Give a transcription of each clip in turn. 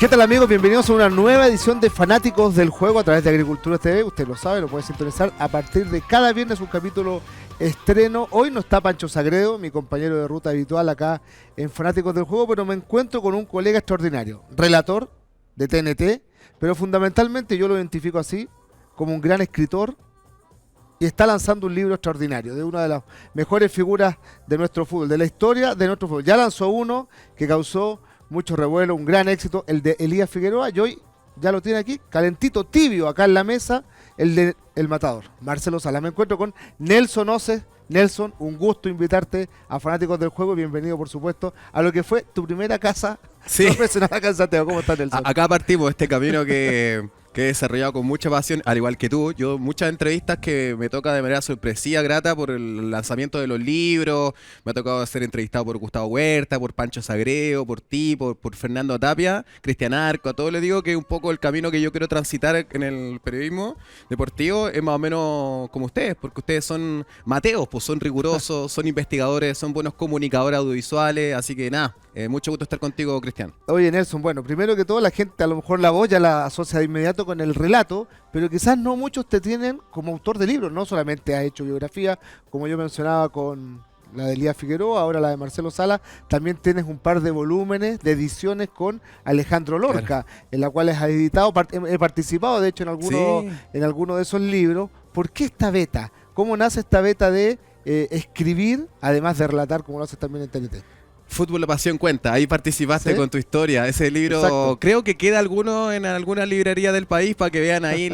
¿Qué tal, amigos? Bienvenidos a una nueva edición de Fanáticos del Juego a través de Agricultura TV. Usted lo sabe, lo puede sintonizar a partir de cada viernes un capítulo estreno. Hoy no está Pancho Sagredo, mi compañero de ruta habitual acá en Fanáticos del Juego, pero me encuentro con un colega extraordinario, relator de TNT, pero fundamentalmente yo lo identifico así, como un gran escritor, y está lanzando un libro extraordinario de una de las mejores figuras de nuestro fútbol, de la historia de nuestro fútbol. Ya lanzó uno que causó mucho revuelo, un gran éxito, el de Elías Figueroa, y hoy ya lo tiene aquí, calentito, tibio, acá en la mesa, el de El Matador, Marcelo Salas. Me encuentro con Nelson Oces. Nelson, un gusto invitarte a Fanáticos del Juego, bienvenido por supuesto a lo que fue tu primera casa profesional acá en Santiago. ¿Cómo estás, Nelson? Acá partimos este camino que he desarrollado con mucha pasión, al igual que tú. Yo muchas entrevistas que me toca de manera sorpresiva, grata por el lanzamiento de los libros. Me ha tocado ser entrevistado por Gustavo Huerta, por Pancho Sagredo, por ti, por Fernando Tapia, Cristian Arco. A todos les digo que un poco el camino que yo quiero transitar en el periodismo deportivo es más o menos como ustedes, porque ustedes son mateos, pues son rigurosos, son investigadores, son buenos comunicadores audiovisuales. Así que nada, mucho gusto estar contigo, Cristian. Oye, Nelson, bueno, primero que todo la gente a lo mejor la voz ya la asocia de inmediato con el relato, pero quizás no muchos te tienen como autor de libros. No solamente has hecho biografía, como yo mencionaba con la de Elías Figueroa, ahora la de Marcelo Salas, también tienes un par de volúmenes de ediciones con Alejandro Lorca, claro, en la cual has editado, he participado de hecho en alguno de esos libros. ¿Por qué esta beta? ¿Cómo nace esta beta de escribir, además de relatar, como lo haces también en TNT? Fútbol La Pasión Cuenta, ahí participaste, ¿sí?, con tu historia. Ese libro, exacto, creo que queda en alguna librería del país para que vean ahí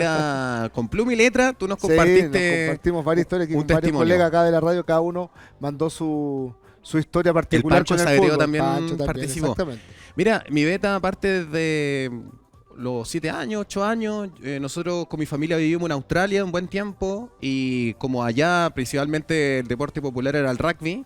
con pluma y letra. Tú nos compartiste. Nos compartimos varias historias aquí con varios colegas acá de la radio, cada uno mandó su historia particular. El Pancho con el Sagredo fútbol. también Pancho participó. Exactamente. Mira, mi beta, aparte de los 7 años, 8 años, nosotros con mi familia vivimos en Australia un buen tiempo, y como allá principalmente el deporte popular era el rugby,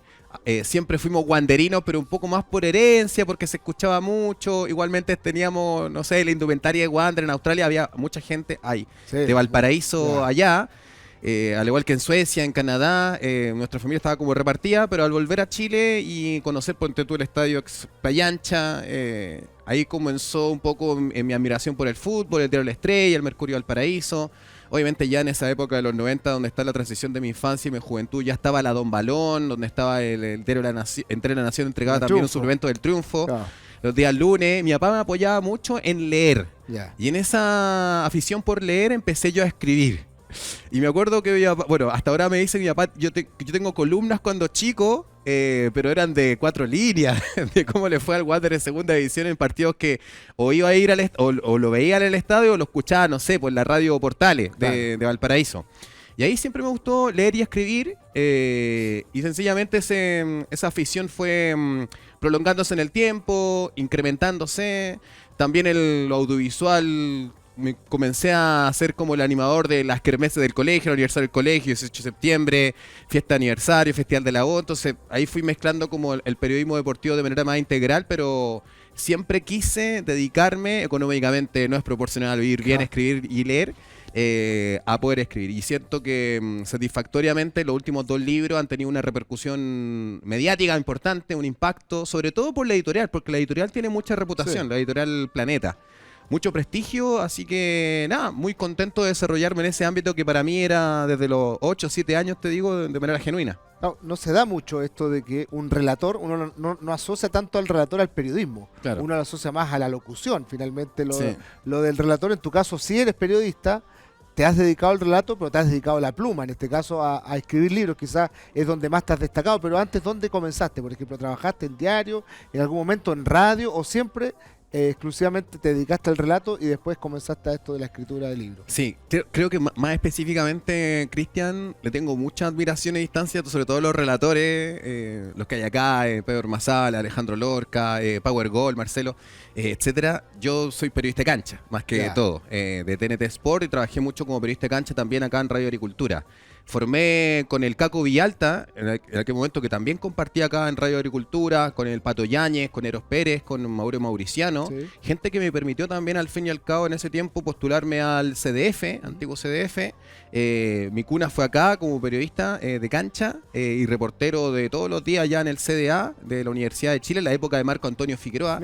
siempre fuimos wanderinos, pero un poco más por herencia, porque se escuchaba mucho. Igualmente teníamos, no sé, la indumentaria de Wander en Australia, había mucha gente ahí, sí, de Valparaíso, claro, allá. Al igual que en Suecia, en Canadá, nuestra familia estaba como repartida, pero al volver a Chile y conocer, ponte tú, el estadio Playa Ancha, ahí comenzó un poco mi admiración por el fútbol, el Diario La Estrella, el Mercurio Valparaíso. Obviamente ya en esa época de los 90, donde está la transición de mi infancia y mi juventud, ya estaba la Don Balón, donde estaba el Diario Entre la Nación, entregaba también un suplemento del Triunfo. Claro. Los días lunes, mi papá me apoyaba mucho en leer. Yeah. Y en esa afición por leer empecé yo a escribir. Y me acuerdo que mi papá, bueno, hasta ahora me dice mi papá, yo tengo columnas cuando chico, pero eran de 4 líneas, de cómo le fue al Wander en segunda división en partidos que o iba a ir o lo veía en el estadio o lo escuchaba, no sé, por la radio Portales de Valparaíso. Y ahí siempre me gustó leer y escribir, y sencillamente esa afición fue prolongándose en el tiempo, incrementándose. También lo audiovisual. Me comencé a ser como el animador de las kermeses del colegio, el aniversario del colegio, 18 de septiembre, fiesta de aniversario, festival de la O. Entonces ahí fui mezclando como el periodismo deportivo de manera más integral, pero siempre quise dedicarme económicamente, no es proporcional vivir bien, escribir y leer, a poder escribir. Y siento que satisfactoriamente los últimos 2 libros han tenido una repercusión mediática importante, un impacto, sobre todo por la editorial, porque la editorial tiene mucha reputación, sí, la editorial Planeta. Mucho prestigio, así que nada, muy contento de desarrollarme en ese ámbito que para mí era desde los 8 o 7 años, te digo, de manera genuina. No se da mucho esto de que un relator, uno no asocia tanto al relator al periodismo, claro, uno lo asocia más a la locución. Finalmente lo del relator, en tu caso, si eres periodista, te has dedicado al relato, pero te has dedicado a la pluma, en este caso a escribir libros, quizás es donde más te has destacado. Pero antes, ¿dónde comenzaste? Por ejemplo, ¿trabajaste en diario, en algún momento en radio, o siempre exclusivamente te dedicaste al relato y después comenzaste a esto de la escritura de libros? Sí, creo que más específicamente, Cristian, le tengo mucha admiración y distancia, sobre todo los relatores, los que hay acá, Pedro Ormazábal, Alejandro Lorca, Power Goal, Marcelo, etcétera. Yo soy periodista de cancha, más que todo, de TNT Sport, y trabajé mucho como periodista de cancha también acá en Radio Agricultura. Formé con el Caco Villalta, en aquel momento que también compartía acá en Radio Agricultura, con el Pato Yáñez, con Eros Pérez, con Mauro Mauriciano, sí, gente que me permitió también al fin y al cabo en ese tiempo postularme al CDF, antiguo CDF. Mi cuna fue acá como periodista de cancha y reportero de todos los días allá en el CDA de la Universidad de Chile, en la época de Marco Antonio Figueroa.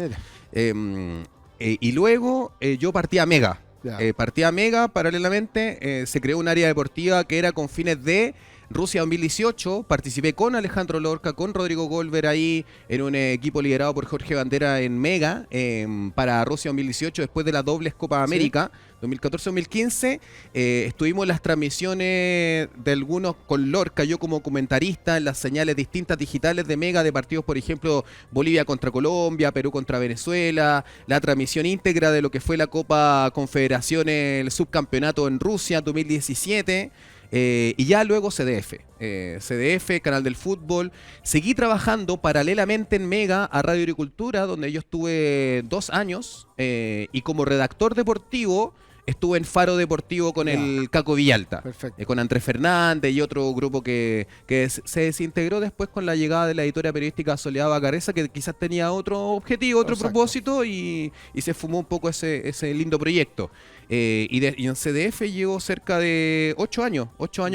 Y luego yo partí a Mega. Ya. Partí a Mega, paralelamente se creó un área deportiva que era con fines de Rusia 2018. Participé con Alejandro Lorca, con Rodrigo Golver ahí en un equipo liderado por Jorge Bandera en Mega para Rusia 2018 después de las dobles Copa América 2014-2015. Estuvimos en las transmisiones de algunos con Lorca, yo como comentarista en las señales distintas digitales de Mega de partidos, por ejemplo, Bolivia contra Colombia, Perú contra Venezuela, la transmisión íntegra de lo que fue la Copa Confederaciones, el subcampeonato en Rusia 2017. Y ya luego CDF, Canal del Fútbol. Seguí trabajando paralelamente en Mega a Radio Agricultura, donde yo estuve 2 años, y como redactor deportivo estuve en Faro Deportivo con el Caco Villalta, con Andrés Fernández y otro grupo que se desintegró después con la llegada de la editora periodística Soledad Bacareza, que quizás tenía otro objetivo, otro propósito, y se fumó un poco ese lindo proyecto. Y en CDF llevo cerca de 8 años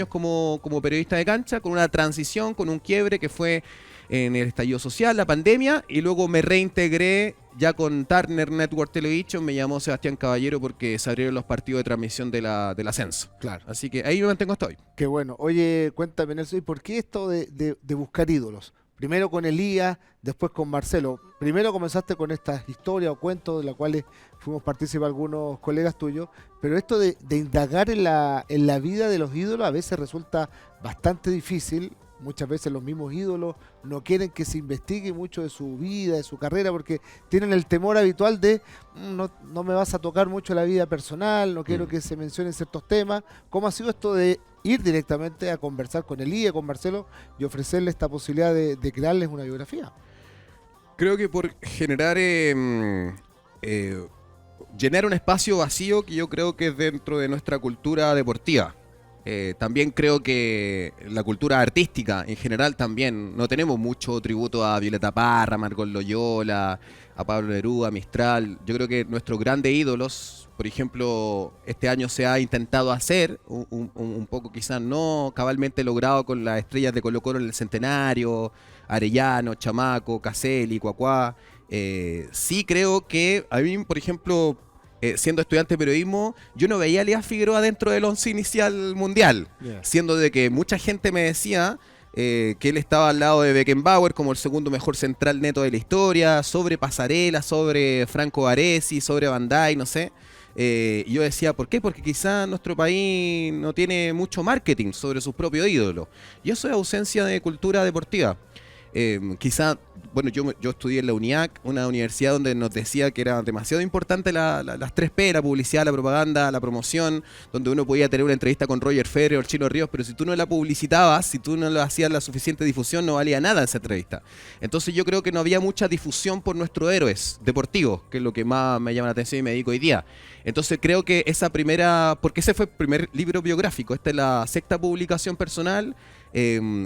como periodista de cancha, con una transición, con un quiebre que fue en el estallido social, la pandemia, y luego me reintegré ya con Turner Network Television. Me llamó Sebastián Caballero porque se abrieron los partidos de transmisión del ascenso. Claro. Así que ahí me mantengo hasta hoy. Qué bueno. Oye, cuéntame, Nelson, ¿y por qué esto de buscar ídolos? Primero con Elías, después con Marcelo. Primero comenzaste con estas historias o cuentos de las cuales fuimos partícipes algunos colegas tuyos, pero esto de indagar en la vida de los ídolos a veces resulta bastante difícil. Muchas veces los mismos ídolos no quieren que se investigue mucho de su vida, de su carrera, porque tienen el temor habitual de no me vas a tocar mucho la vida personal, no quiero que se mencionen ciertos temas. ¿Cómo ha sido esto de ir directamente a conversar con Elías, con Marcelo, y ofrecerle esta posibilidad de crearles una biografía? Creo que por generar llenar un espacio vacío que yo creo que es dentro de nuestra cultura deportiva. También creo que la cultura artística en general también, no tenemos mucho tributo a Violeta Parra, Margot Loyola, a Pablo Neruda, a Mistral. Yo creo que nuestros grandes ídolos, por ejemplo, este año se ha intentado hacer, un poco quizás no cabalmente logrado con las estrellas de Colo-Colo en el centenario, Arellano, Chamaco, Caselli, Cuacuá. Sí creo que a mí, por ejemplo, siendo estudiante de periodismo, yo no veía a Elías Figueroa dentro del once inicial mundial, siendo de que mucha gente me decía que él estaba al lado de Beckenbauer como el segundo mejor central neto de la historia, sobre Pasarela, sobre Franco Baresi, sobre Van Dijk, no sé. Y yo decía, ¿por qué? Porque quizá nuestro país no tiene mucho marketing sobre sus propios ídolos. Y eso es ausencia de cultura deportiva. Quizá, bueno, yo estudié en la UNIAC, una universidad donde nos decía que era demasiado importante las 3P, la publicidad, la propaganda, la promoción, donde uno podía tener una entrevista con Roger Federer o el Chino Ríos, pero si tú no la publicitabas, si tú no le hacías la suficiente difusión, no valía nada esa entrevista. Entonces yo creo que no había mucha difusión por nuestros héroes deportivos, que es lo que más me llama la atención y me dedico hoy día. Entonces creo que esa primera, porque ese fue el primer libro biográfico, esta es la sexta publicación personal,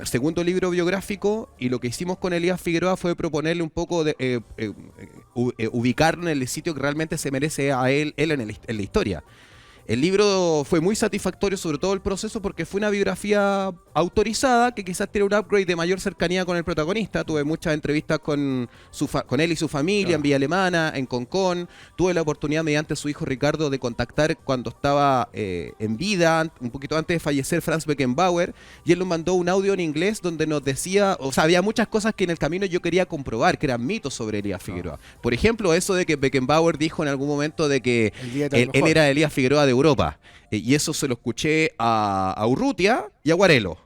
segundo libro biográfico, y lo que hicimos con Elías Figueroa fue proponerle un poco de ubicarlo en el sitio que realmente se merece a él en la historia. El libro fue muy satisfactorio, sobre todo el proceso, porque fue una biografía autorizada que quizás tiene un upgrade de mayor cercanía con el protagonista. Tuve muchas entrevistas con él y su familia en Villa Alemana, en Concón. Tuve la oportunidad, mediante su hijo Ricardo, de contactar cuando estaba en vida, un poquito antes de fallecer, Franz Beckenbauer, y él nos mandó un audio en inglés donde nos decía, o sea, había muchas cosas que en el camino yo quería comprobar, que eran mitos sobre Elías Figueroa. Por ejemplo, eso de que Beckenbauer dijo en algún momento de que él era Elías Figueroa de Europa. Y eso se lo escuché a Urrutia y a Guarelo.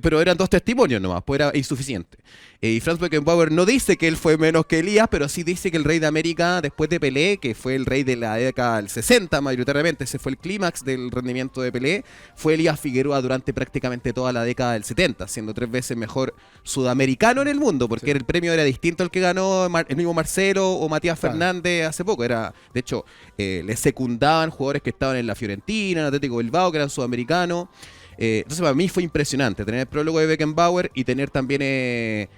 Pero eran 2 testimonios nomás, pues era insuficiente. Y Franz Beckenbauer no dice que él fue menos que Elías, pero sí dice que el rey de América, después de Pelé, que fue el rey de la década del 60 mayoritariamente, ese fue el clímax del rendimiento de Pelé, fue Elías Figueroa durante prácticamente toda la década del 70, siendo 3 veces mejor sudamericano en el mundo, porque el premio era distinto al que ganó el mismo Marcelo o Matías Fernández hace poco. Era, de hecho, le secundaban jugadores que estaban en la Fiorentina, en Atlético Bilbao, que eran sudamericanos. Entonces para mí fue impresionante tener el prólogo de Beckenbauer y tener también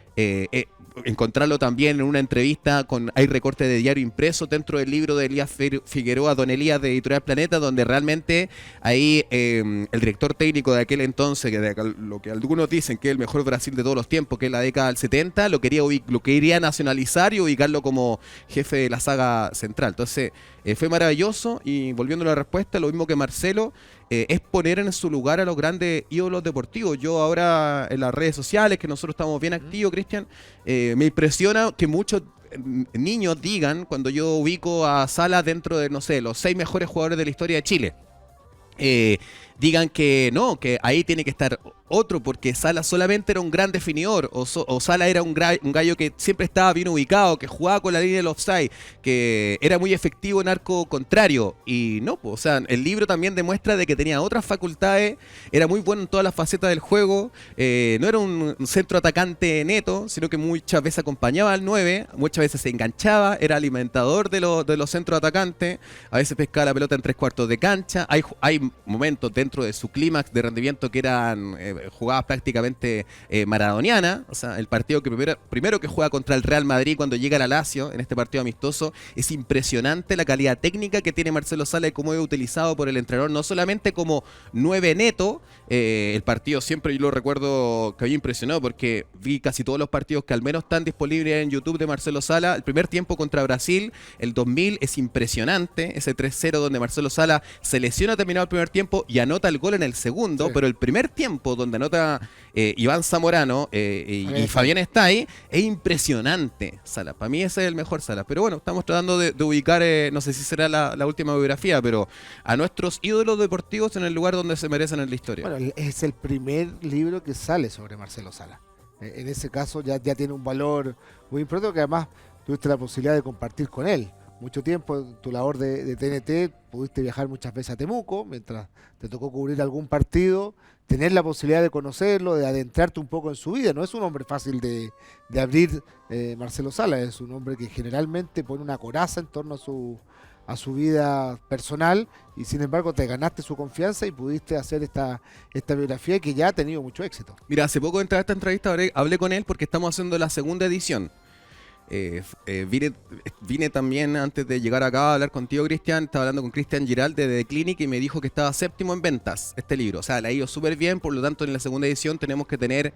encontrarlo también en una entrevista, hay recorte de diario impreso dentro del libro de Elías Figueroa, Don Elías, de Editorial Planeta, donde realmente ahí el director técnico de aquel entonces, lo que algunos dicen que es el mejor Brasil de todos los tiempos, que es la década del 70, lo quería nacionalizar y ubicarlo como jefe de la saga central. Entonces fue maravilloso, y volviendo a la respuesta, lo mismo que Marcelo, es poner en su lugar a los grandes ídolos deportivos. Yo ahora en las redes sociales, que nosotros estamos bien activos, Cristian, me impresiona que muchos niños digan, cuando yo ubico a Sala dentro de, no sé, los 6 mejores jugadores de la historia de Chile, digan que no, que ahí tiene que estar otro, porque Sala solamente era un gran definidor, o Sala era un gallo que siempre estaba bien ubicado, que jugaba con la línea del offside, que era muy efectivo en arco contrario, y no, pues, o sea, el libro también demuestra de que tenía otras facultades, era muy bueno en todas las facetas del juego, no era un centro atacante neto, sino que muchas veces acompañaba al 9, muchas veces se enganchaba, era alimentador de los centros atacantes, a veces pescaba la pelota en 3/4 de cancha, hay momentos dentro de su clímax de rendimiento que eran jugadas prácticamente maradonianas. O sea, el partido que primero que juega contra el Real Madrid cuando llega al Lazio, en este partido amistoso, es impresionante la calidad técnica que tiene Marcelo Sala y cómo es utilizado por el entrenador, no solamente como 9 neto. El partido siempre yo lo recuerdo que había impresionado, porque vi casi todos los partidos que al menos están disponibles en YouTube de Marcelo Sala. El primer tiempo contra Brasil, el 2000, es impresionante, ese 3-0 donde Marcelo Sala se lesiona terminado el primer tiempo y anota el gol en el segundo, sí. Pero el primer tiempo donde anota Iván Zamorano y Fabián Estay, es impresionante Sala. Para mí ese es el mejor Sala. Pero bueno, estamos tratando de ubicar, no sé si será la última biografía, pero a nuestros ídolos deportivos en el lugar donde se merecen en la historia. Bueno, es el primer libro que sale sobre Marcelo Sala. En ese caso ya tiene un valor muy importante, que además tuviste la posibilidad de compartir con él mucho tiempo en tu labor de TNT. Pudiste viajar muchas veces a Temuco mientras te tocó cubrir algún partido, tener la posibilidad de conocerlo, de adentrarte un poco en su vida. No es un hombre fácil de abrir, Marcelo Sala. Es un hombre que generalmente pone una coraza en torno a su vida personal, y sin embargo te ganaste su confianza y pudiste hacer esta biografía que ya ha tenido mucho éxito. Mira, hace poco entré a esta entrevista, hablé con él porque estamos haciendo la segunda edición. Vine también antes de llegar acá a hablar contigo, Cristian. Estaba hablando con Cristian Giral de The Clinic y me dijo que estaba 7º en ventas este libro. O sea, le ha ido súper bien, por lo tanto en la segunda edición tenemos que tener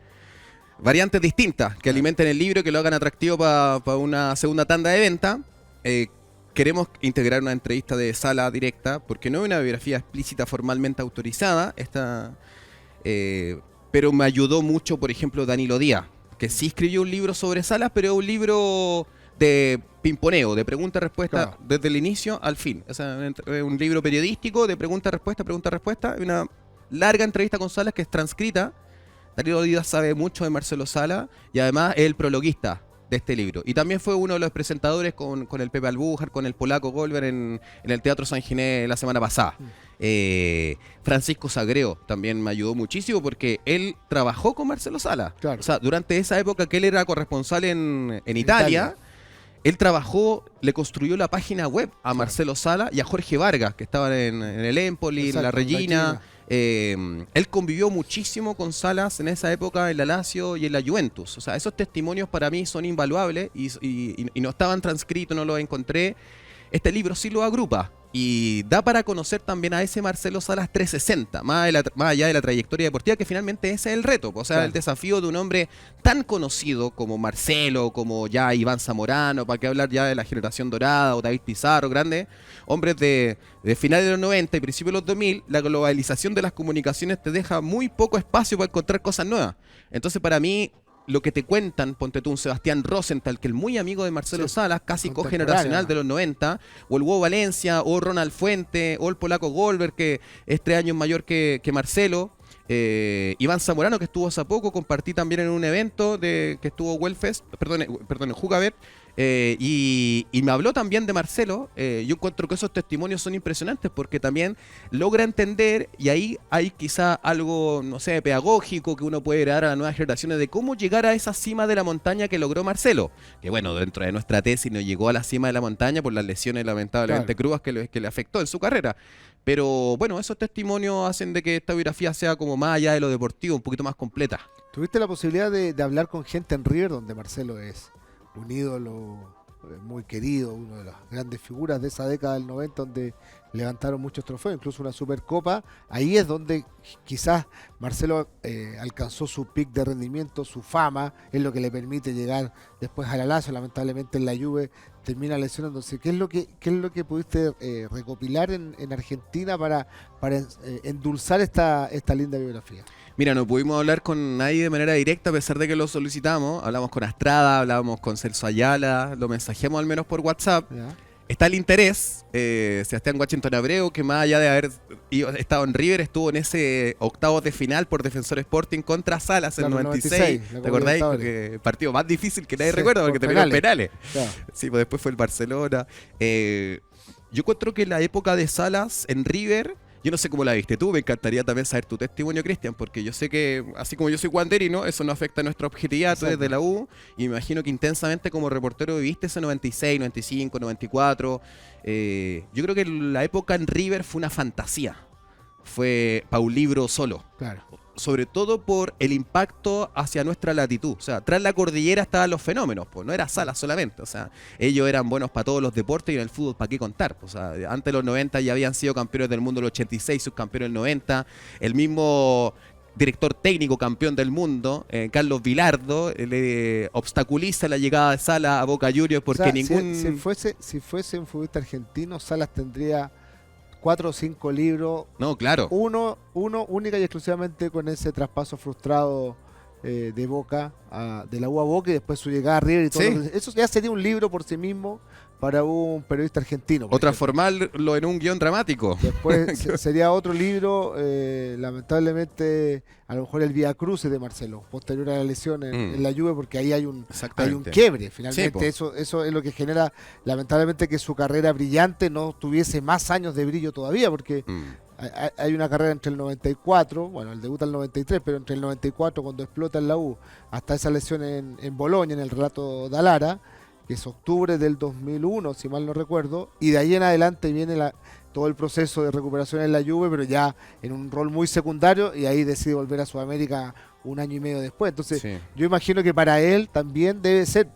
variantes distintas que alimenten el libro y que lo hagan atractivo para una segunda tanda de venta. Queremos integrar una entrevista de Sala directa, porque no es una biografía explícita formalmente autorizada, pero me ayudó mucho, por ejemplo, Danilo Díaz, que sí escribió un libro sobre Salas, pero es un libro de pimponeo, de pregunta-respuesta, claro, desde el inicio al fin. O sea, es un libro periodístico de pregunta-respuesta, pregunta-respuesta, una larga entrevista con Salas que es transcrita. Danilo Díaz sabe mucho de Marcelo Sala y además es el prologuista de este libro. Y también fue uno de los presentadores con el Pepe Albújar, con el polaco Golver en el Teatro San Ginés la semana pasada. Francisco Sagreo también me ayudó muchísimo porque él trabajó con Marcelo Sala. Claro. O sea, durante esa época que él era corresponsal en Italia, él trabajó, le construyó la página web a Marcelo Sala y a Jorge Vargas, que estaban en el Empoli, en la Regina. Él convivió muchísimo con Salas en esa época en la Lazio y en la Juventus. O sea, esos testimonios para mí son invaluables y no estaban transcritos, no los encontré. Este libro sí lo agrupa y da para conocer también a ese Marcelo Salas 360, más allá de la trayectoria deportiva, que finalmente ese es el reto. O sea, claro, el desafío de un hombre tan conocido como Marcelo, como ya Iván Zamorano, para qué hablar ya de la generación dorada, o David Pizarro, grandes hombres de finales de los 90 y principios de los 2000, la globalización de las comunicaciones te deja muy poco espacio para encontrar cosas nuevas. Entonces, para mí, lo que te cuentan, ponte tú un Sebastián Rosenthal, que es muy amigo de Marcelo Salas, casi cogeneracional de los 90, o el Hugo Valencia, o Ronald Fuente, o el polaco Golver, que es 3 años mayor que Marcelo. Iván Zamorano, que estuvo hace poco, compartí también en un evento que estuvo Wellfest, en Jugabet, y me habló también de Marcelo. Yo encuentro que esos testimonios son impresionantes porque también logra entender, y ahí hay quizá algo, no sé, pedagógico que uno puede dar a las nuevas generaciones de cómo llegar a esa cima de la montaña que logró Marcelo, que bueno, dentro de nuestra tesis no llegó a la cima de la montaña por las lesiones lamentablemente crudas que le afectó en su carrera. Pero bueno, esos testimonios hacen de que esta biografía sea como más allá de lo deportivo, un poquito más completa. ¿Tuviste la posibilidad de hablar con gente en River, donde Marcelo es un ídolo muy querido, una de las grandes figuras de esa década del 90, donde levantaron muchos trofeos, incluso una Supercopa? Ahí es donde quizás Marcelo alcanzó su pic de rendimiento, su fama, es lo que le permite llegar después a la Lazio. Lamentablemente en la Juve termina lesionándose. ¿Qué es lo que pudiste recopilar en Argentina para endulzar esta linda biografía? Mira, no pudimos hablar con nadie de manera directa a pesar de que lo solicitamos. Hablamos con Astrada, hablábamos con Celso Ayala, lo mensajeamos al menos por WhatsApp. ¿Ya? Está el interés. Sebastián Washington Abreu, que más allá de haber estado en River, estuvo en ese octavos de final por Defensor Sporting contra Salas en Claro, 96. ¿Te acordáis? Porque partido más difícil que nadie recuerda porque terminó en penales. Claro. Sí, pues después fue el Barcelona. Yo encuentro que la época de Salas en River, yo no sé cómo la viste tú, me encantaría también saber tu testimonio, Cristian, porque yo sé que, así como yo soy guanderino, eso no afecta a nuestra objetividad, tú desde la U, y me imagino que intensamente como reportero viviste ese 96, 95, 94. Yo creo que la época en River fue una fantasía, fue para un libro solo. Claro. Sobre todo por el impacto hacia nuestra latitud. O sea, tras la cordillera estaban los fenómenos, pues no era Salas solamente. O sea, ellos eran buenos para todos los deportes y en el fútbol, ¿para qué contar? O sea, antes de los 90 ya habían sido campeones del mundo el 86, subcampeones del 90. El mismo director técnico campeón del mundo, Carlos Vilardo, le obstaculiza la llegada de Salas a Boca Juniors porque O sea, ningún... si fuese un futbolista argentino, Salas tendría 4 o 5 libros. No, claro. Uno única y exclusivamente con ese traspaso frustrado de Boca, de la U a Boca, y después su llegada a River y todo. Sí. Eso ya sería un libro por sí mismo para un periodista argentino. O transformarlo en un guión dramático. Después sería otro libro, lamentablemente, a lo mejor el Vía Crucis de Marcelo, posterior a la lesión en la Juve, porque ahí hay un quiebre. Finalmente, Sí, eso es lo que genera, lamentablemente, que su carrera brillante no tuviese más años de brillo todavía, porque hay una carrera entre el 94, bueno, él debuta el 93, pero entre el 94, cuando explota en la U, hasta esa lesión en Bolonia, en el relato de Alara, que es octubre del 2001, si mal no recuerdo, y de ahí en adelante viene todo el proceso de recuperación en la Juve, pero ya en un rol muy secundario, y ahí decide volver a Sudamérica un año y medio después. Entonces, Sí. yo imagino que para él también debe ser,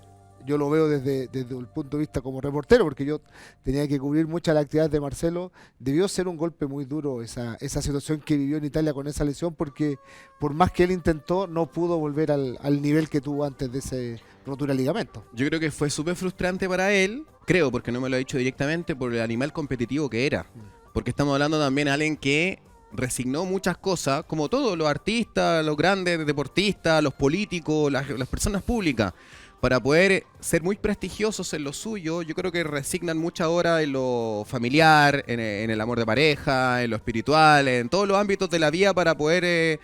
yo lo veo desde el punto de vista como reportero, porque yo tenía que cubrir muchas las actividades de Marcelo, debió ser un golpe muy duro esa situación que vivió en Italia con esa lesión, porque por más que él intentó, no pudo volver al nivel que tuvo antes de ese rotura de ligamento. Yo creo que fue súper frustrante para él, creo, porque no me lo ha dicho directamente, por el animal competitivo que era. Porque estamos hablando también de alguien que resignó muchas cosas, como todos los artistas, los grandes deportistas, los políticos, las personas públicas, para poder ser muy prestigiosos en lo suyo. Yo creo que resignan muchas horas en lo familiar, en el amor de pareja, en lo espiritual, en todos los ámbitos de la vida para poder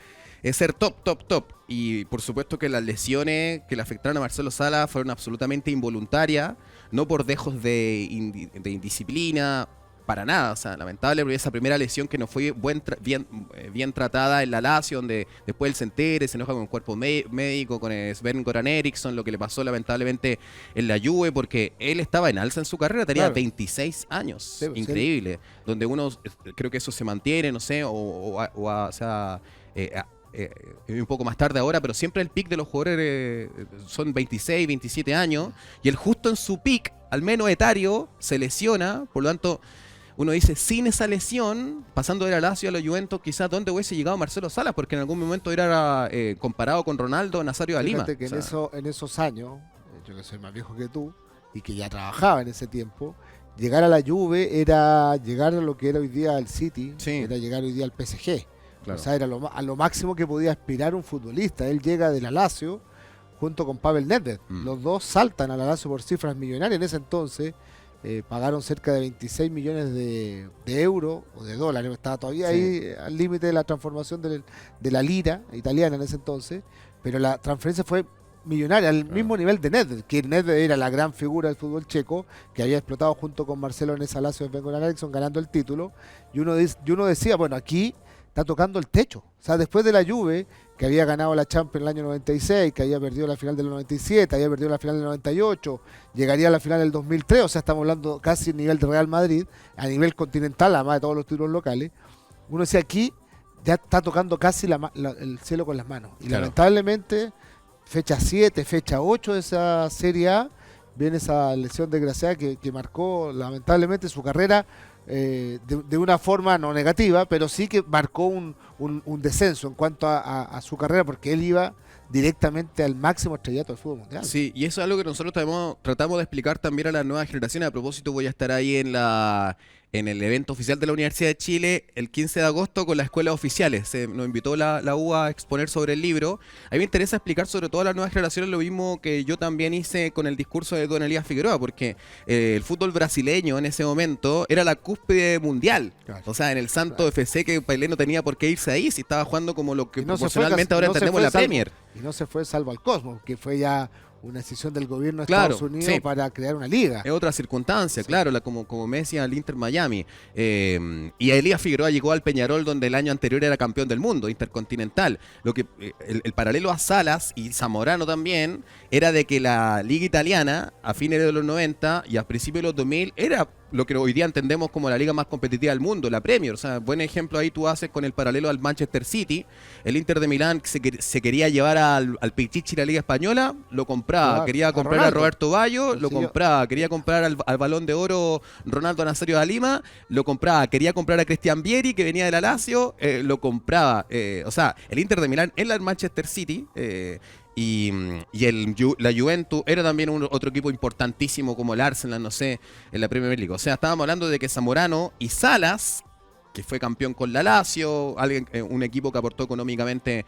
ser top. Y por supuesto que las lesiones que le afectaron a Marcelo Salas fueron absolutamente involuntarias, no por dejos de indisciplina, para nada. O sea, lamentable, porque esa primera lesión que no fue bien tratada en la Lazio, donde después él se entera, se enoja con el cuerpo médico, con Sven-Goran Eriksson, lo que le pasó lamentablemente en la Juve, porque él estaba en alza en su carrera, tenía 26 años, Sí, increíble, donde uno, creo que eso se mantiene, no sé, un poco más tarde ahora, pero siempre el pick de los jugadores son 26, 27 años, y él justo en su pick, al menos etario, se lesiona. Por lo tanto, uno dice, sin esa lesión, pasando de la Lazio a la Juventus, quizás dónde hubiese llegado Marcelo Salas, porque en algún momento era comparado con Ronaldo Nazario de Lima. Fíjate que en esos años, yo que soy más viejo que tú, y que ya trabajaba en ese tiempo, llegar a la Juve era llegar a lo que era hoy día el City, era llegar hoy día al PSG. Claro. O sea, era a lo máximo que podía aspirar un futbolista. Él llega de la Lazio junto con Pavel Nedved. Los dos saltan a la Lazio por cifras millonarias. En ese entonces pagaron cerca de 26 millones de euros o de dólares. Estaba todavía ahí al límite de la transformación de la lira italiana en ese entonces. Pero la transferencia fue millonaria, al mismo nivel de Nedved, que Nedved era la gran figura del fútbol checo, que había explotado junto con Marcelo en esa Lazio de Sven-Goran Eriksson ganando el título. Y uno decía, bueno, aquí está tocando el techo. O sea, después de la Juve, que había ganado la Champions en el año 96, que había perdido la final del 97, había perdido la final del 98, llegaría a la final del 2003, o sea, estamos hablando casi a nivel de Real Madrid, a nivel continental, además de todos los títulos locales. Uno decía, aquí ya está tocando casi el cielo con las manos. Y Claro. lamentablemente, fecha 7, fecha 8 de esa Serie A, viene esa lesión desgraciada que marcó lamentablemente su carrera de una forma no negativa, pero sí que marcó un descenso en cuanto a su carrera, porque él iba directamente al máximo estrellato del fútbol mundial. Sí, y eso es algo que nosotros tratamos de explicar también a las nuevas generaciones. A propósito, voy a estar ahí en el evento oficial de la Universidad de Chile el 15 de agosto con las escuelas oficiales. Nos invitó la U a exponer sobre el libro. A mí me interesa explicar sobre todo a las nuevas generaciones lo mismo que yo también hice con el discurso de Don Elías Figueroa, porque el fútbol brasileño en ese momento era la cúspide mundial. Claro. O sea, en el Santo FC, que Pelé no tenía por qué irse ahí si estaba jugando como lo que Y no se fue proporcionalmente ahora no se entendemos fue la salvo- Premier. Y no se fue salvo al Cosmos, que fue ya una decisión del gobierno de Claro, Estados Unidos sí. para crear una liga. Es otra circunstancia, Sí. claro, como Messi al Inter Miami. Y Elías Figueroa llegó al Peñarol, donde el año anterior era campeón del mundo, intercontinental. Lo que el paralelo a Salas y Zamorano también era de que la liga italiana, a fines de los 90 y a principios de los 2000, era lo que hoy día entendemos como la liga más competitiva del mundo, la Premier. O sea, buen ejemplo ahí tú haces con el paralelo al Manchester City. El Inter de Milán se quería llevar al Pichichi la liga española, lo compraba. Claro, Quería a comprar a Ronaldo. Roberto Bayo, lo Consiguió. compraba. Quería comprar al Balón de Oro Ronaldo Nazario de Lima, lo compraba. Quería comprar a Cristian Vieri, que venía de la Lazio, lo compraba. O sea, el Inter de Milán en el Manchester City. La Juventus era también otro equipo importantísimo como el Arsenal, no sé, en la Premier League. O sea, estábamos hablando de que Zamorano y Salas, que fue campeón con la Lazio, un equipo que aportó económicamente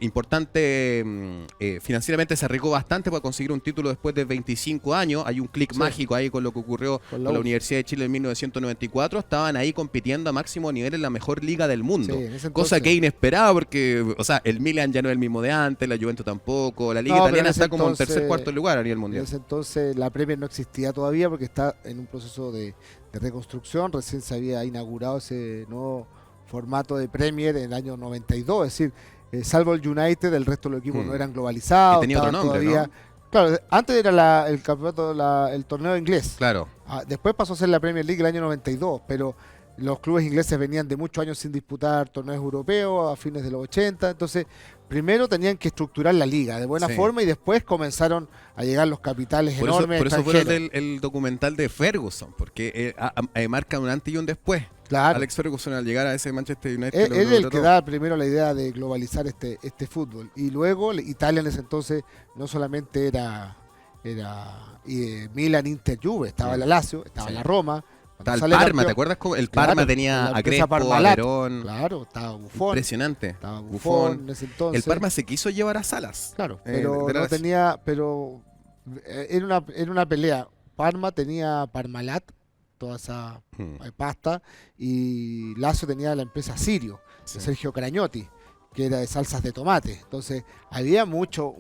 importante, financieramente se arriesgó bastante para conseguir un título después de 25 años. Hay un clic Sí. mágico ahí con lo que ocurrió Con con la la U. Universidad de Chile en 1994. Estaban ahí compitiendo a máximo nivel en la mejor liga del mundo. Sí, en ese Cosa entonces. que inesperada porque, o sea, el Milan ya no es el mismo de antes, la Juventus tampoco, la liga No, pero italiana en ese está como en tercer, entonces- cuarto lugar a nivel En mundial. ese entonces la Premier no existía todavía porque está en un proceso de reconstrucción. Recién se había inaugurado ese nuevo formato de Premier en el año 92. Es decir, salvo el United, el resto de los equipos no eran globalizados. Que tenía otro estaban nombre, todavía. Claro, antes era el campeonato, el torneo inglés. Claro. Después pasó a ser la Premier League el año 92, pero los clubes ingleses venían de muchos años sin disputar torneos europeos a fines de los 80, entonces primero tenían que estructurar la liga de buena Sí. forma y después comenzaron a llegar los capitales Por eso, enormes por eso fue extranjeros. el documental de Ferguson, porque marca un antes y un después. Claro. Alex Ferguson al llegar a ese Manchester United. Él lo es el logró que todo. da primero la idea de globalizar este fútbol. Y luego Italia en ese entonces no solamente era Milan, Inter, Juve, estaba Sí. la Lazio, estaba Sí. la Roma. Cuando Estaba el sale Parma, campeón- ¿te acuerdas cómo el Claro, Parma tenía la a empresa Crespo, a Parmalat. Verón? Claro, estaba Buffon. Impresionante. Estaba Buffon, Buffon. en ese entonces. El Parma se quiso llevar a Salas. Claro, de pero la no Lazio. tenía, pero era una pelea. Parma tenía Parmalat, toda esa pasta, y Lazio tenía la empresa Sirio, Sí. de Sergio Cragnotti, que era de salsas de tomate. Entonces, había muchos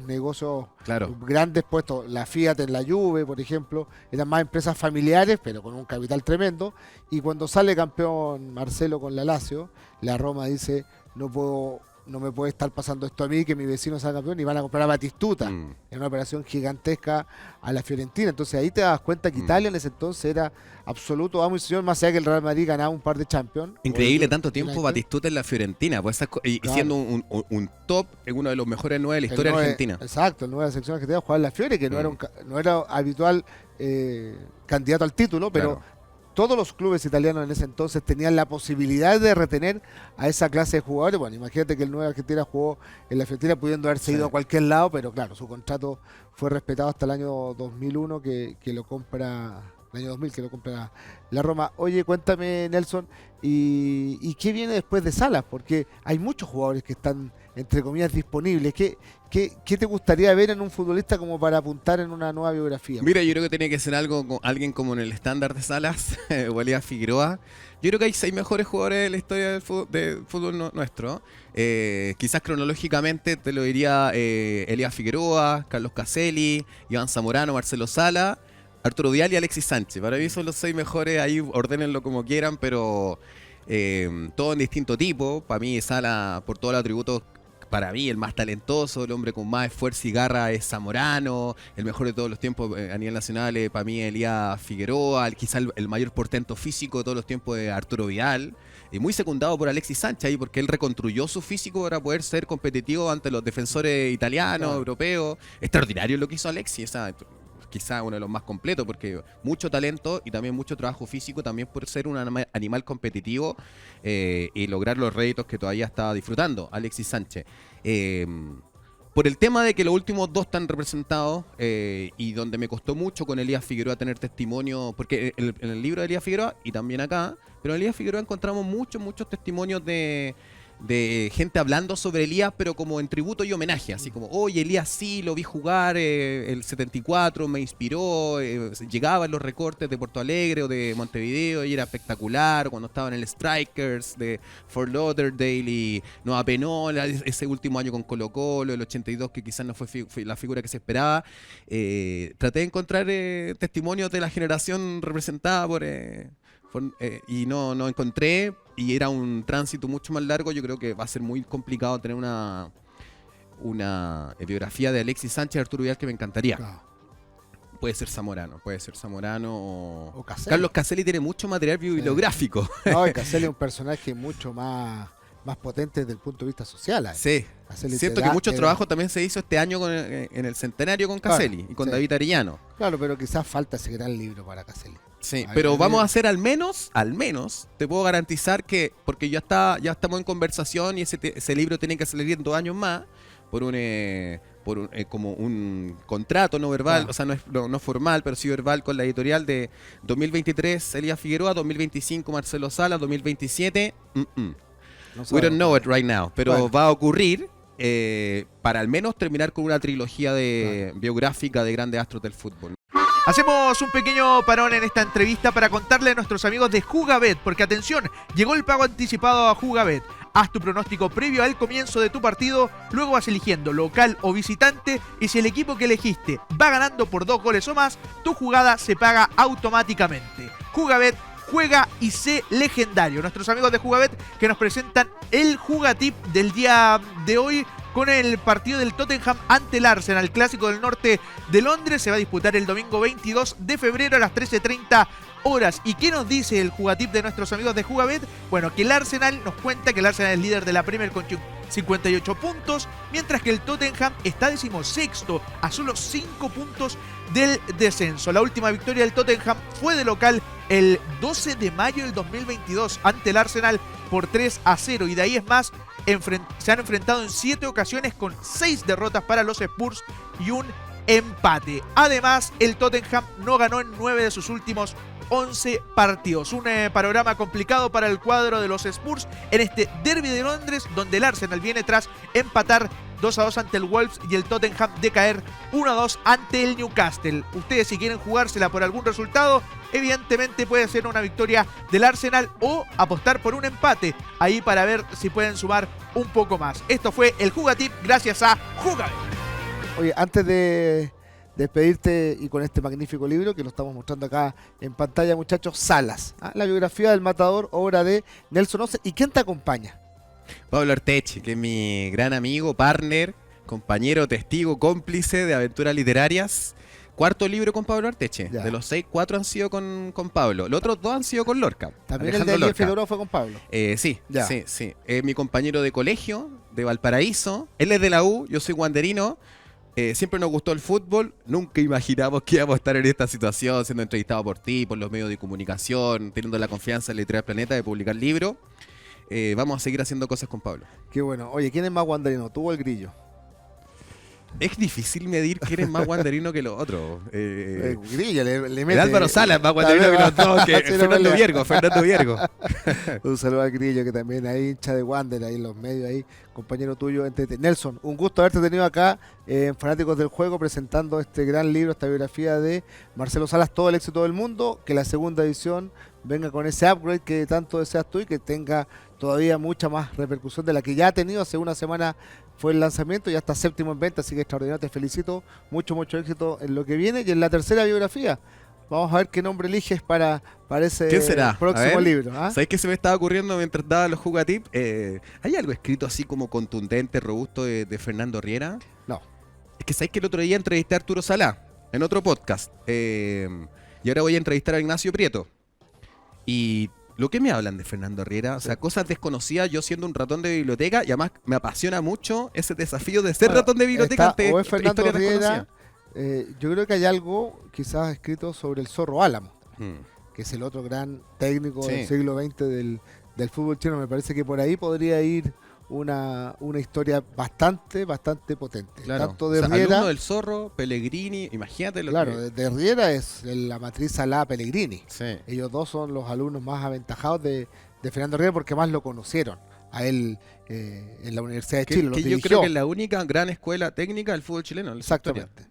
negocios Claro. grandes puestos. La Fiat en la Juve, por ejemplo, eran más empresas familiares, pero con un capital tremendo. Y cuando sale campeón Marcelo con la Lazio, la Roma dice, no me puede estar pasando esto a mí, que mi vecino sea campeón, y van a comprar a Batistuta. Mm. En una operación gigantesca a la Fiorentina. Entonces ahí te das cuenta que Italia en ese entonces era absoluto amo y señor, más allá que el Real Madrid ganaba un par de Champions. Increíble O tanto tiempo United. Batistuta en la Fiorentina, pues y Claro. siendo un top, uno de los mejores nueve de la El historia nueve- argentina. Exacto, el 9 de la sección argentina jugaba en la Fiore, que Mm. no era habitual candidato al título, pero Claro. todos los clubes italianos en ese entonces tenían la posibilidad de retener a esa clase de jugadores. Bueno, imagínate que el 9 de Argentina jugó en la Fiorentina pudiendo haberse Sí. ido a cualquier lado, pero claro, su contrato fue respetado hasta el año 2001 que lo compra, el año 2000 que lo compra la Roma. Oye, cuéntame, Nelson, ¿y qué viene después de Salas? Porque hay muchos jugadores que están, entre comillas, disponibles. ¿Qué te gustaría ver en un futbolista como para apuntar en una nueva biografía? Mira, yo creo que tiene que ser alguien como en el estándar de Salas, o Elías Figueroa. Yo creo que hay 6 mejores jugadores de la historia del fútbol nuestro. Quizás cronológicamente te lo diría Elías Figueroa, Carlos Caselli, Iván Zamorano, Marcelo Sala, Arturo Vidal y Alexis Sánchez. Para mí son los 6 mejores, ahí ordénenlo como quieran, pero todo en distinto tipo. Para mí Sala, por todos los atributos, para mí el más talentoso, el hombre con más esfuerzo y garra es Zamorano, el mejor de todos los tiempos a nivel nacional para mí Elías Figueroa, quizá el mayor portento físico de todos los tiempos de Arturo Vidal, y muy secundado por Alexis Sánchez ahí, porque él reconstruyó su físico para poder ser competitivo ante los defensores italianos, europeos. Extraordinario lo que hizo Alexis, quizá uno de los más completos, porque mucho talento y también mucho trabajo físico, también por ser un animal competitivo y lograr los réditos que todavía está disfrutando Alexis Sánchez. Por el tema de que los últimos dos están representados y donde me costó mucho con Elías Figueroa tener testimonio, porque en el libro de Elías Figueroa y también acá, pero en Elías Figueroa encontramos muchos testimonios de gente hablando sobre Elías, pero como en tributo y homenaje, así como, oye, Elías sí, lo vi jugar el 74, me inspiró, llegaba en los recortes de Porto Alegre o de Montevideo y era espectacular, cuando estaba en el Strikers de Fort Lauderdale y nos apenó ese último año con Colo Colo, el 82, que quizás no fue la figura que se esperaba. Traté de encontrar testimonios de la generación representada y no encontré, y era un tránsito mucho más largo. Yo creo que va a ser muy complicado tener una biografía de Alexis Sánchez y Arturo Vidal, que me encantaría. Claro. Puede ser Zamorano o Caselli. Carlos Caselli tiene mucho material bibliográfico. No, y Caselli es un personaje mucho más potente desde el punto de vista social. Sí. Siento que mucho trabajo también se hizo este año en el centenario con Caselli y con David Arellano. Claro, pero quizás falta ese gran libro para Caselli. Sí, pero vamos a hacer al menos, te puedo garantizar que, porque ya estamos en conversación y ese libro tiene que salir en 2 años más por como un contrato no verbal, o sea, no formal, pero sí verbal con la editorial de 2023 Elías Figueroa, 2025 Marcelo Sala, 2027 we don't know it right now, pero va a ocurrir para al menos terminar con una trilogía biográfica de grandes astros del fútbol. Hacemos un pequeño parón en esta entrevista para contarle a nuestros amigos de Jugabet, porque atención, llegó el pago anticipado a Jugabet. Haz tu pronóstico previo al comienzo de tu partido, luego vas eligiendo local o visitante, y si el equipo que elegiste va ganando por 2 goles o más, tu jugada se paga automáticamente. Jugabet, juega y sé legendario. Nuestros amigos de Jugabet que nos presentan el Jugatip del día de hoy, con el partido del Tottenham ante el Arsenal, clásico del norte de Londres. Se va a disputar el domingo 22 de febrero a las 13:30 horas. ¿Y qué nos dice el Jugatip de nuestros amigos de Jugabet? Bueno, que el Arsenal nos cuenta que el Arsenal es líder de la Premier con 58 puntos, mientras que el Tottenham está 16º a solo 5 puntos del descenso. La última victoria del Tottenham fue de local el 12 de mayo del 2022 ante el Arsenal por 3-0, y de ahí es más, se han enfrentado en 7 ocasiones con 6 derrotas para los Spurs y un empate. Además, el Tottenham no ganó en 9 de sus últimos 11 partidos. Un panorama complicado para el cuadro de los Spurs en este derbi de Londres, donde el Arsenal viene tras empatar 2-2 ante el Wolves y el Tottenham de caer 1-2 ante el Newcastle. Ustedes, si quieren jugársela por algún resultado, evidentemente puede ser una victoria del Arsenal o apostar por un empate ahí para ver si pueden sumar un poco más. Esto fue el Jugatip gracias a Jugabet. Oye, antes de despedirte y con este magnífico libro que lo estamos mostrando acá en pantalla, muchachos, Salas, la biografía del matador, obra de Nelson Oce. ¿Y quién te acompaña? Pablo Arteche, que es mi gran amigo, partner, compañero, testigo, cómplice de aventuras literarias. 4º libro con Pablo Arteche. Ya. De los 6, 4 han sido con Pablo. Los otros 2 han sido con Lorca. ¿También Alejandro el de Elías Figueroa fue con Pablo? Sí. Es mi compañero de colegio, de Valparaíso. Él es de la U, yo soy wanderino. Siempre nos gustó el fútbol. Nunca imaginamos que íbamos a estar en esta situación, siendo entrevistado por ti, por los medios de comunicación, teniendo la confianza en la Editorial Planeta de publicar libros. Vamos a seguir haciendo cosas con Pablo. Qué bueno. Oye, ¿quién es más wanderino, tú o el Grillo? Es difícil medir quién es más wanderino que los otros. Grillo le mete. El Álvaro Sala es más wanderino que los dos, que Fernando Viergo. Un saludo al Grillo, que también hay hincha de Wander ahí en los medios, ahí, compañero tuyo. Nelson, un gusto haberte tenido acá en Fanáticos del Juego, presentando este gran libro, esta biografía de Marcelo Salas, todo el éxito del mundo. Que la segunda edición venga con ese upgrade que tanto deseas tú y que tenga todavía mucha más repercusión de la que ya ha tenido. Hace una semana fue el lanzamiento, ya está 7º en venta, así que extraordinario, te felicito, mucho éxito en lo que viene. Y en la tercera biografía, Vamos a ver qué nombre eliges para ese ¿Quién será? próximo libro. ¿Ah? ¿Sabéis qué se me estaba ocurriendo mientras daba los jugatips? ¿Hay algo escrito así como contundente, robusto de Fernando Riera? No. Es que sabéis que el otro día entrevisté a Arturo Salá en otro podcast. Y ahora voy a entrevistar a Ignacio Prieto. Y lo que me hablan de Fernando Riera, o sea, cosas desconocidas, yo siendo un ratón de biblioteca, y además me apasiona mucho ese desafío de ser ratón de biblioteca ante o es Fernando historias Riera. desconocidas. Yo creo que hay algo quizás escrito sobre el Zorro Álamo, que es el otro gran técnico del siglo XX del fútbol chileno. Me parece que por ahí podría ir una historia bastante potente. Claro. Tanto de o sea, Riera, alumno del Zorro, Pellegrini, imagínate lo que... de Riera es la matriz Salá Pellegrini. Sí. Ellos dos son los alumnos más aventajados de Fernando Riera porque más lo conocieron a él en la Universidad de Chile. Que yo creo que es la única gran escuela técnica del fútbol chileno. Exactamente.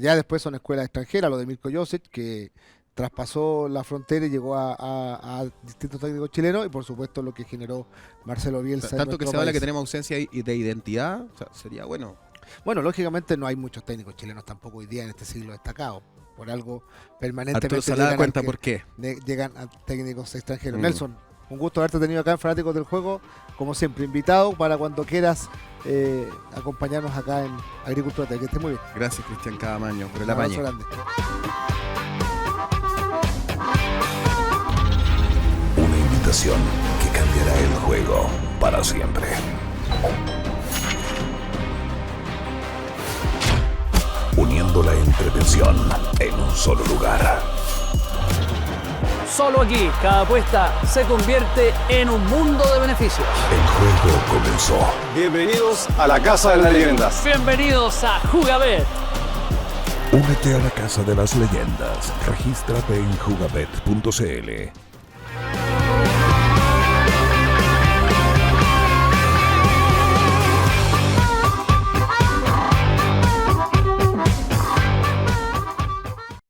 Ya después son escuelas extranjeras, lo de Mirko Josic, que traspasó la frontera y llegó a distintos técnicos chilenos, y por supuesto lo que generó Marcelo Bielsa. Tanto que se habla que tenemos ausencia de identidad, o sea, sería bueno. Bueno, lógicamente no hay muchos técnicos chilenos tampoco hoy día en este siglo destacados. Por algo permanentemente Arturo Salá cuenta por qué. Llegan a técnicos extranjeros. Nelson, un gusto haberte tenido acá en Fanáticos del Juego, como siempre, invitado para cuando quieras acompañarnos acá en Agricultura. Que estés muy bien. Gracias, Cristian Cadamaño, por el Un abrazo apaño. grande. Una invitación que cambiará el juego para siempre. Uniendo la entretención en un solo lugar. Solo aquí, cada apuesta se convierte en un mundo de beneficios. El juego comenzó. Bienvenidos a la Casa de las Leyendas. Bienvenidos a Jugabet. Únete a la Casa de las Leyendas. Regístrate en jugabet.cl.